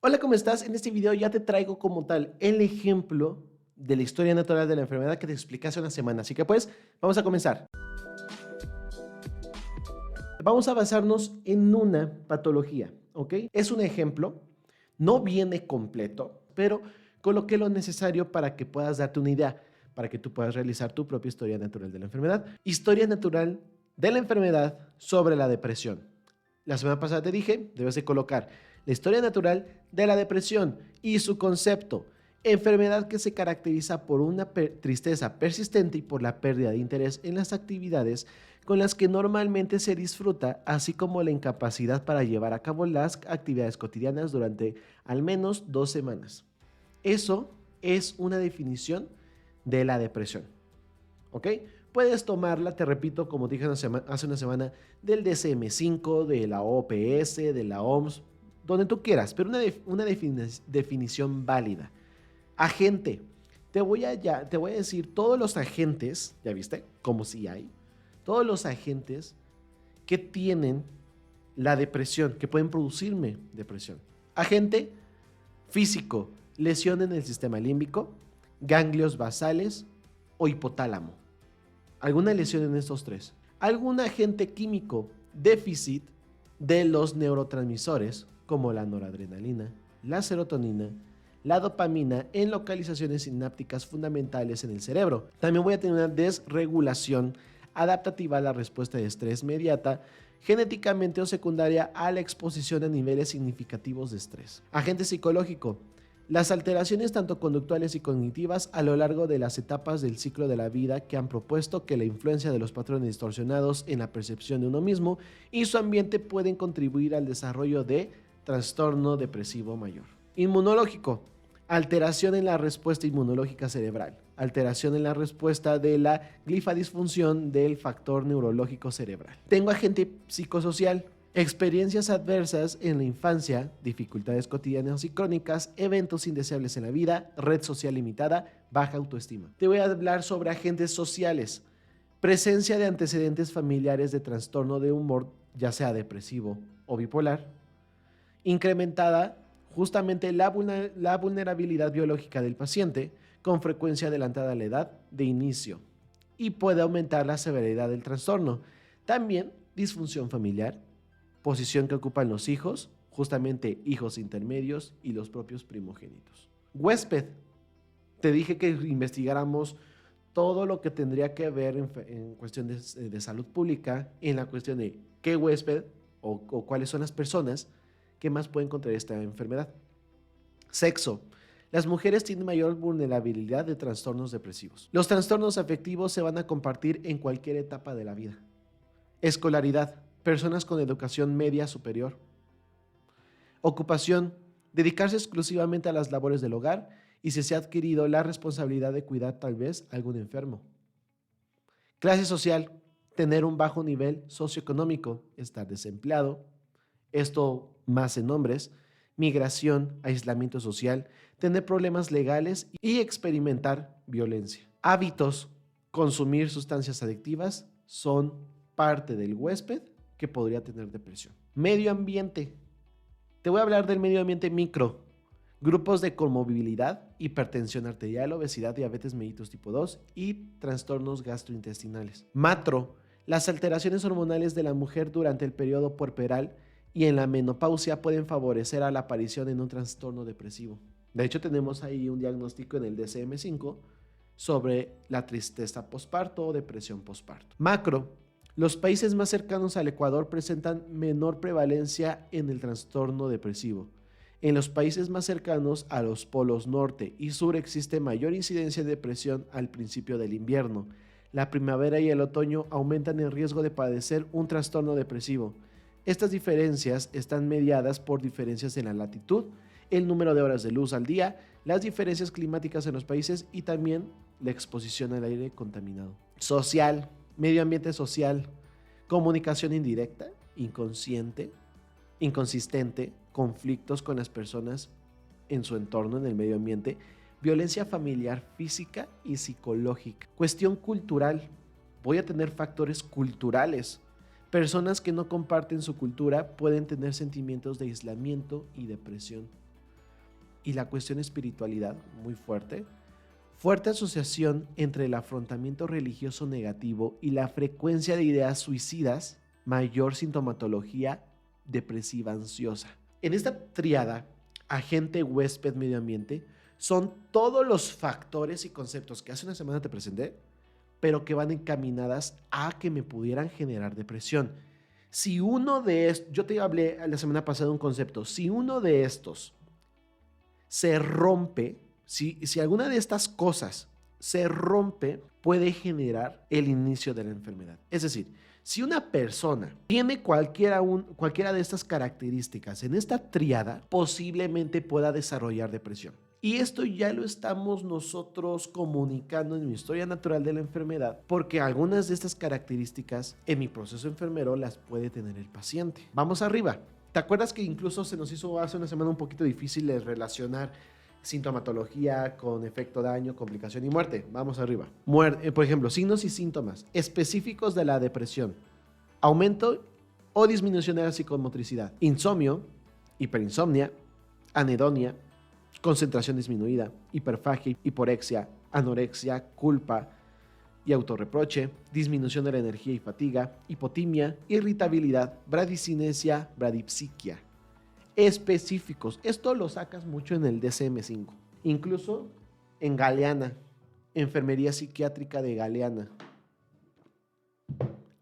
Hola, ¿cómo estás? En este video ya te traigo como tal el ejemplo de la historia natural de la enfermedad que te expliqué hace una semana. Así que pues, vamos a comenzar. Vamos a basarnos en una patología, ¿ok? Es un ejemplo, no viene completo, pero coloqué lo necesario para que puedas darte una idea, para que tú puedas realizar tu propia historia natural de la enfermedad. Historia natural de la enfermedad sobre la depresión. La semana pasada te dije, debes de colocar la historia natural de la depresión y su concepto. Enfermedad que se caracteriza por una tristeza persistente y por la pérdida de interés en las actividades con las que normalmente se disfruta, así como la incapacidad para llevar a cabo las actividades cotidianas durante al menos 2 semanas. Eso es una definición de la depresión. ¿Ok? Puedes tomarla, te repito, como dije hace una semana, del DSM-5, de la OPS, de la OMS, donde tú quieras, pero una definición válida. Agente. Te voy a decir todos los agentes, ¿ya viste? Como si hay. Todos los agentes que tienen la depresión, que pueden producirme depresión. Agente físico, lesión en el sistema límbico, ganglios basales o hipotálamo. Alguna lesión en estos tres. Algún agente químico, déficit de los neurotransmisores, como la noradrenalina, la serotonina, la dopamina en localizaciones sinápticas fundamentales en el cerebro. También voy a tener una desregulación adaptativa a la respuesta de estrés mediata genéticamente o secundaria a la exposición a niveles significativos de estrés. Agente psicológico. Las alteraciones tanto conductuales y cognitivas a lo largo de las etapas del ciclo de la vida que han propuesto que la influencia de los patrones distorsionados en la percepción de uno mismo y su ambiente pueden contribuir al desarrollo de trastorno depresivo mayor. Inmunológico. Alteración en la respuesta inmunológica cerebral. Alteración en la respuesta de la glifadisfunción del factor neurológico cerebral. Tengo agente psicosocial. Experiencias adversas en la infancia, dificultades cotidianas y crónicas, eventos indeseables en la vida, red social limitada, baja autoestima. Te voy a hablar sobre agentes sociales. Presencia de antecedentes familiares de trastorno de humor, ya sea depresivo o bipolar. Incrementada justamente la vulnerabilidad biológica del paciente, con frecuencia adelantada a la edad de inicio. Y puede aumentar la severidad del trastorno. También disfunción familiar, posición que ocupan los hijos, justamente hijos intermedios y los propios primogénitos. Huésped. Te dije que investigáramos todo lo que tendría que ver en cuestión de salud pública, en la cuestión de qué huésped o cuáles son las personas que más pueden contraer esta enfermedad. Sexo. Las mujeres tienen mayor vulnerabilidad de trastornos depresivos. Los trastornos afectivos se van a compartir en cualquier etapa de la vida. Escolaridad. Personas con educación media superior. Ocupación. Dedicarse exclusivamente a las labores del hogar y si se ha adquirido la responsabilidad de cuidar tal vez a algún enfermo. Clase social. Tener un bajo nivel socioeconómico, estar desempleado, esto más en hombres, migración, aislamiento social, tener problemas legales y experimentar violencia. Hábitos, consumir sustancias adictivas son parte del huésped que podría tener depresión. Medio ambiente. Te voy a hablar del medio ambiente micro. Grupos de comorbilidad, hipertensión arterial, obesidad, diabetes mellitus tipo 2 y trastornos gastrointestinales. Macro. Las alteraciones hormonales de la mujer durante el periodo puerperal y en la menopausia pueden favorecer a la aparición en un trastorno depresivo. De hecho, tenemos ahí un diagnóstico en el DSM-5 sobre la tristeza posparto o depresión posparto. Macro. Los países más cercanos al Ecuador presentan menor prevalencia en el trastorno depresivo. En los países más cercanos a los polos norte y sur existe mayor incidencia de depresión al principio del invierno. La primavera y el otoño aumentan el riesgo de padecer un trastorno depresivo. Estas diferencias están mediadas por diferencias en la latitud, el número de horas de luz al día, las diferencias climáticas en los países y también la exposición al aire contaminado. Social, medio ambiente social, comunicación indirecta, inconsciente, inconsistente, conflictos con las personas en su entorno, en el medio ambiente, violencia familiar, física y psicológica. Cuestión cultural. Voy a tener factores culturales. Personas que no comparten su cultura pueden tener sentimientos de aislamiento y depresión. y la cuestión espiritualidad, muy fuerte. Fuerte asociación entre el afrontamiento religioso negativo y la frecuencia de ideas suicidas, mayor sintomatología depresiva ansiosa. En esta tríada, agente, huésped, medio ambiente, son todos los factores y conceptos que hace una semana te presenté, pero que van encaminadas a que me pudieran generar depresión. Si uno de estos, yo te hablé la semana pasada de un concepto, si uno de estos se rompe, si alguna de estas cosas se rompe, puede generar el inicio de la enfermedad. Es decir, si una persona tiene cualquiera de estas características en esta tríada, posiblemente pueda desarrollar depresión. Y esto ya lo estamos nosotros comunicando en mi historia natural de la enfermedad, porque algunas de estas características en mi proceso enfermero las puede tener el paciente. Vamos arriba. ¿Te acuerdas que incluso se nos hizo hace una semana un poquito difícil de relacionar sintomatología con efecto daño, complicación y muerte? Vamos arriba. Por ejemplo, signos y síntomas específicos de la depresión: aumento o disminución de la psicomotricidad, insomnio, hiperinsomnia, anedonia, concentración disminuida, hiperfagia, hiporexia, anorexia, culpa y autorreproche, disminución de la energía y fatiga, hipotimia, irritabilidad, bradicinesia, bradipsiquia. Específicos. Esto lo sacas mucho en el DSM-5. Incluso en Galeana, enfermería psiquiátrica de Galeana.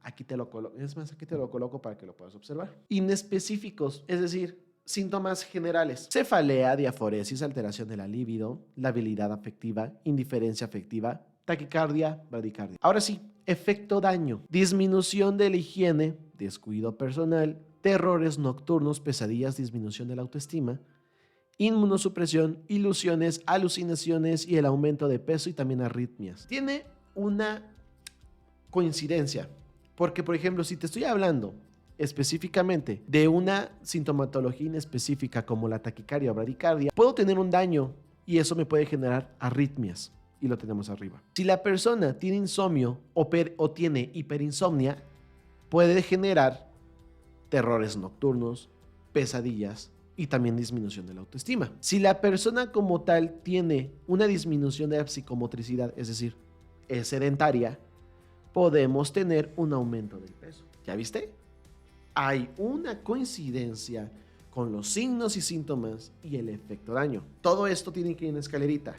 Aquí te lo coloco. Es más, aquí te lo coloco para que lo puedas observar. Inespecíficos, es decir, síntomas generales: cefalea, diaforesis, alteración de la libido, labilidad afectiva, indiferencia afectiva, taquicardia, bradicardia. Ahora sí, efecto daño: disminución de la higiene, descuido personal, terrores nocturnos, pesadillas, disminución de la autoestima, inmunosupresión, ilusiones, alucinaciones y el aumento de peso y también arritmias. Tiene una coincidencia, porque por ejemplo, si te estoy hablando específicamente de una sintomatología inespecífica como la taquicardia o bradicardia, puedo tener un daño y eso me puede generar arritmias, y lo tenemos arriba. Si la persona tiene insomnio o tiene hiperinsomnia, puede generar terrores nocturnos, pesadillas y también disminución de la autoestima. Si la persona como tal tiene una disminución de la psicomotricidad, es decir, es sedentaria, podemos tener un aumento del peso. ¿Ya viste? Hay una coincidencia con los signos y síntomas y el efecto daño. Todo esto tiene que ir en escalerita.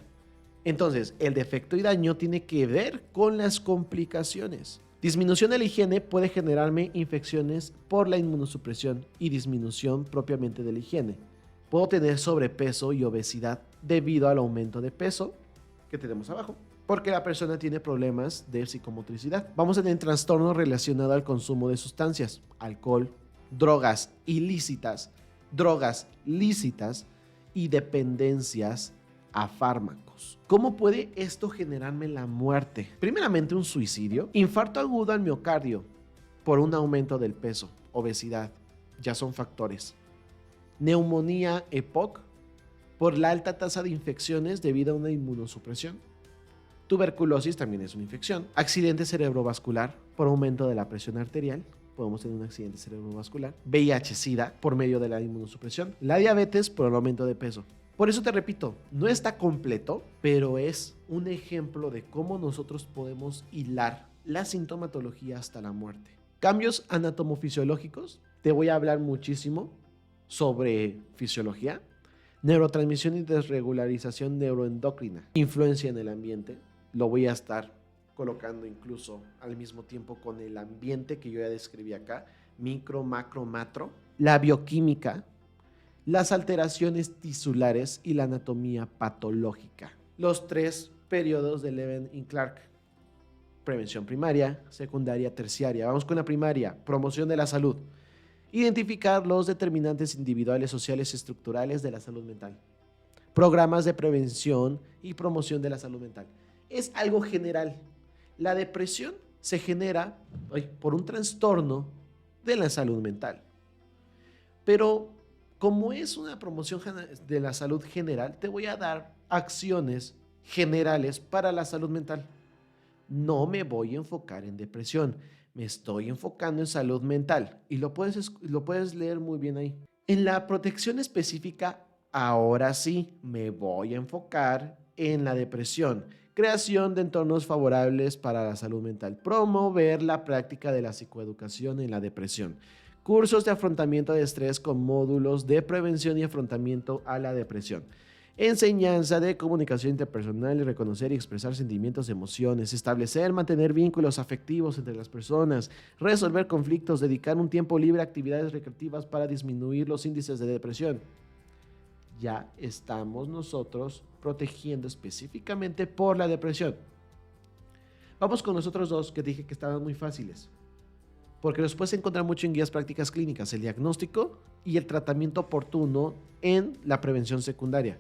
Entonces, el defecto y daño tiene que ver con las complicaciones. Disminución de la higiene puede generarme infecciones por la inmunosupresión y disminución propiamente de la higiene. Puedo tener sobrepeso y obesidad debido al aumento de peso que tenemos abajo, porque la persona tiene problemas de psicomotricidad. Vamos a tener trastornos relacionados al consumo de sustancias, alcohol, drogas ilícitas, drogas lícitas y dependencias a fármacos. ¿Cómo puede esto generarme la muerte? Primeramente, un suicidio, infarto agudo al miocardio por un aumento del peso, obesidad, ya son factores. Neumonía EPOC por la alta tasa de infecciones debido a una inmunosupresión. Tuberculosis también es una infección. Accidente cerebrovascular por aumento de la presión arterial. Podemos tener un accidente cerebrovascular. VIH-Sida por medio de la inmunosupresión. La diabetes por el aumento de peso. Por eso te repito, no está completo, pero es un ejemplo de cómo nosotros podemos hilar la sintomatología hasta la muerte. Cambios anatomofisiológicos. Te voy a hablar muchísimo sobre fisiología, neurotransmisión y desregularización neuroendocrina, influencia en el ambiente. Lo voy a estar colocando incluso al mismo tiempo con el ambiente que yo ya describí acá, micro, macro, macro, la bioquímica, las alteraciones tisulares y la anatomía patológica. Los 3 periodos de Levin y Clark: prevención primaria, secundaria, terciaria. Vamos con la primaria: promoción de la salud. Identificar los determinantes individuales, sociales y estructurales de la salud mental. Programas de prevención y promoción de la salud mental. Es algo general. La depresión se genera por un trastorno de la salud mental. Pero como es una promoción de la salud general, te voy a dar acciones generales para la salud mental. No me voy a enfocar en depresión, me estoy enfocando en salud mental y lo puedes leer muy bien ahí. En la protección específica Ahora sí, me voy a enfocar en la depresión. Creación de entornos favorables para la salud mental. Promover la práctica de la psicoeducación en la depresión. Cursos de afrontamiento de estrés con módulos de prevención y afrontamiento a la depresión. Enseñanza de comunicación interpersonal y reconocer y expresar sentimientos, emociones, establecer, mantener vínculos afectivos entre las personas, resolver conflictos, dedicar un tiempo libre a actividades recreativas para disminuir los índices de depresión. Ya estamos nosotros protegiendo específicamente por la depresión. Vamos con los otros dos que dije que estaban muy fáciles, porque los puedes encontrar mucho en guías prácticas clínicas, el diagnóstico y el tratamiento oportuno en la prevención secundaria.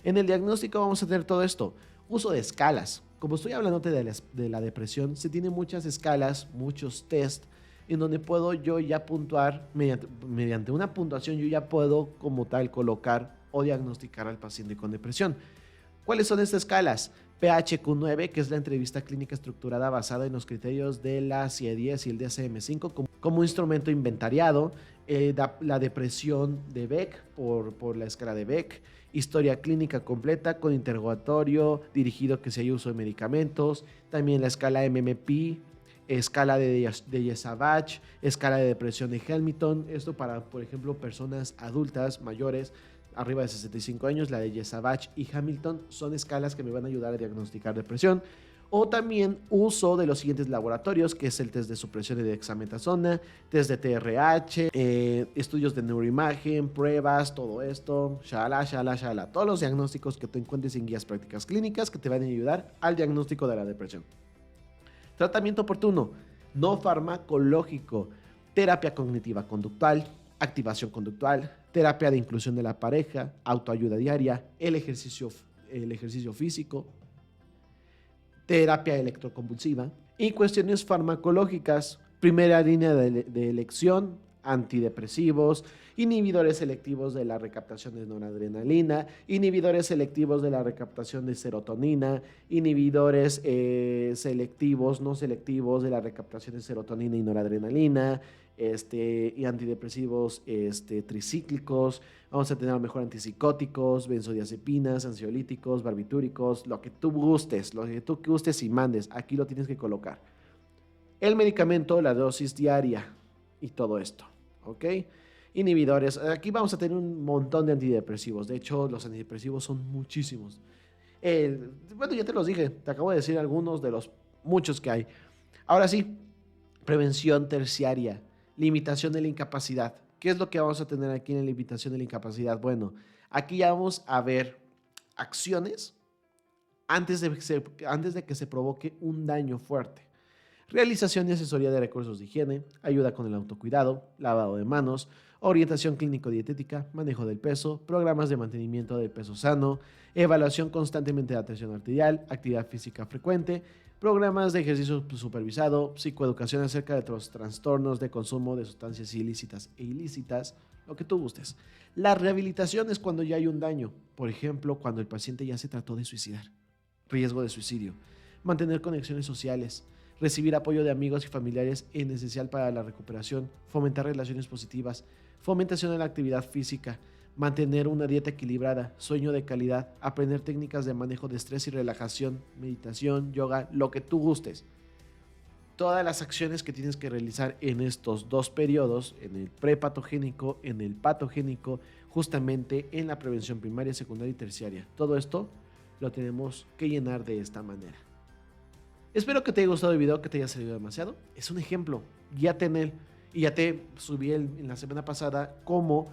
En el diagnóstico vamos a tener todo esto, uso de escalas. Como estoy hablando de la depresión, se tienen muchas escalas, muchos test, en donde puedo yo ya puntuar, mediante una puntuación yo ya puedo como tal colocar o diagnosticar al paciente con depresión. ¿Cuáles son estas escalas? PHQ-9, que es la entrevista clínica estructurada basada en los criterios de la CIE-10 y el DSM-5 como instrumento inventariado, la depresión de Beck por la escala de Beck, historia clínica completa con interrogatorio dirigido que se haya uso de medicamentos, también la escala MMP, escala de Yesavage, escala de depresión de Hamilton, esto para, por ejemplo, personas adultas mayores, arriba de 65 años, la de Yesavage y Hamilton son escalas que me van a ayudar a diagnosticar depresión. O también uso de los siguientes laboratorios, que es el test de supresión y de dexametasona, test de TRH, estudios de neuroimagen, pruebas, todo esto, shala. Todos los diagnósticos que tú encuentres en guías prácticas clínicas que te van a ayudar al diagnóstico de la depresión. Tratamiento oportuno, no farmacológico, terapia cognitiva conductual, activación conductual, terapia de inclusión de la pareja, autoayuda diaria, el ejercicio físico, terapia electroconvulsiva y cuestiones farmacológicas, primera línea de elección, antidepresivos, inhibidores selectivos de la recaptación de noradrenalina, inhibidores selectivos de la recaptación de serotonina, inhibidores selectivos, no selectivos de la recaptación de serotonina y noradrenalina, y antidepresivos tricíclicos. Vamos a tener a lo mejor antipsicóticos, benzodiazepinas, ansiolíticos, barbitúricos, lo que tú gustes y mandes. Aquí lo tienes que colocar. El medicamento, la dosis diaria y todo esto, ¿ok? Inhibidores. Aquí vamos a tener un montón de antidepresivos. De hecho, los antidepresivos son muchísimos. Bueno, ya te los dije. Te acabo de decir algunos de los muchos que hay. Ahora sí, prevención terciaria. Limitación de la incapacidad. ¿Qué es lo que vamos a tener aquí en la limitación de la incapacidad? Bueno, aquí ya vamos a ver acciones antes de que se provoque un daño fuerte. Realización y asesoría de recursos de higiene, ayuda con el autocuidado, lavado de manos, orientación clínico-dietética, manejo del peso, programas de mantenimiento del peso sano, evaluación constantemente de la tensión arterial, actividad física frecuente, programas de ejercicio supervisado, psicoeducación acerca de los trastornos de consumo de sustancias ilícitas e ilícitas, lo que tú gustes. La rehabilitación es cuando ya hay un daño, por ejemplo, cuando el paciente ya se trató de suicidar, riesgo de suicidio, mantener conexiones sociales, recibir apoyo de amigos y familiares es esencial para la recuperación, fomentar relaciones positivas, fomentación de la actividad física, mantener una dieta equilibrada, sueño de calidad, aprender técnicas de manejo de estrés y relajación, meditación, yoga, lo que tú gustes. Todas las acciones que tienes que realizar en estos dos periodos, en el prepatogénico, en el patogénico, justamente en la prevención primaria, secundaria y terciaria. Todo esto lo tenemos que llenar de esta manera. Espero que te haya gustado el video, que te haya servido demasiado. Es un ejemplo, guíate en él. Y ya te subí en la semana pasada cómo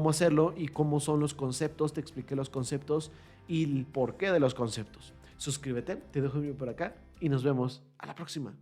hacerlo y cómo son los conceptos. Te expliqué los conceptos y el porqué de los conceptos. Suscríbete, te dejo un video por acá y nos vemos a la próxima.